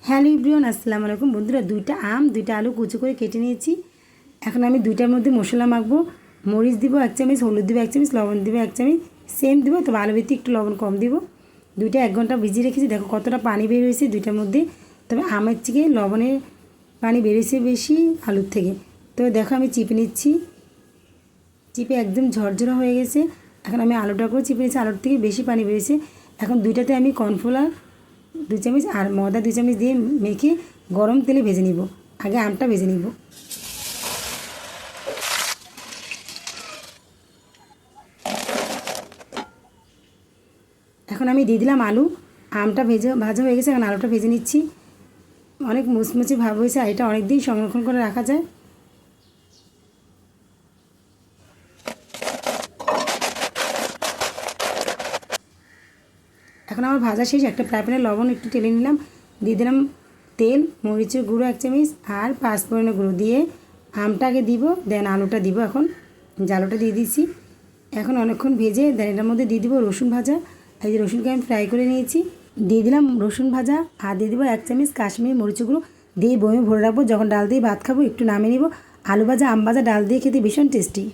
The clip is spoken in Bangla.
হ্যালো এভরিওয়ান, আসসালামু আলাইকুম বন্ধুরা। দুইটা আম, দুইটা আলু কুচি করে কেটে নিয়েছি। এখন আমি দুইটার মধ্যে মশলা মাখবো। মরিচ দিব 1 চামচ, হলুদ দিব 1 চামচ, লবণ দিব 1 চামচ, সেম দিব, তবে আলু ভিত্তি একটু লবণ কম দিব। দুইটা 1 ঘন্টা ভিজিয়ে রেখেছি। দেখো কতটা পানি বের হয়েছে দুইটার মধ্যে। তবে আমের থেকে লবণের পানি বেরিয়েছে বেশি আলুর থেকে। তো দেখো আমি চিপে নিচ্ছি, চিপে একদম ঝরঝরা হয়ে গেছে। এখন আমি আলুটাকেও চিপে নিচ্ছি, আলুর থেকে বেশি পানি বেরিয়েছে। এখন দুইটাতে আমি কর্নফ্লাওয়ার 2 চামচ আর ময়দা 2 চামচ দিয়ে মেখে গরম তেলে ভেজে নিব। আগে আমটা ভেজে নিব। এখন আমি দিয়ে দিলাম আলু। আমটা ভাজা হয়ে গেছে। এখন আলুটা ভেজে নিচ্ছি। অনেক মুচমুচে ভাব হয়েছে আর এটা অনেক দিন সংরক্ষণ করে রাখা যায়। এখন আমার ভাজা শেষ। একটা ফ্রাই প্যানে লবণ একটু টেলে নিলাম, দিয়ে দিলাম তেল, মরিচের গুঁড়ো 1 চামচ আর পাঁচফোড়নের গুঁড়ো দিয়ে আমটা আগে দিব, দেন আলুটা দিব। এখন আলুটা দিয়ে দিচ্ছি। এখন অনেকক্ষণ ভেজে দেন এটার মধ্যে দিয়ে দিব রসুন ভাজা। এই যে রসুনকে আমি ফ্রাই করে নিয়েছি, দিয়ে দিলাম রসুন ভাজা আর দিয়ে দিব 1 চামচ কাশ্মীরি মরিচের গুঁড়ো দিয়ে বয়মে ভরে রাখবো। যখন ডাল দিয়ে ভাত খাবো একটু নামিয়ে নিব। আলু ভাজা, আম ভাজা, ডাল দিয়ে খেতে ভীষণ টেস্টি।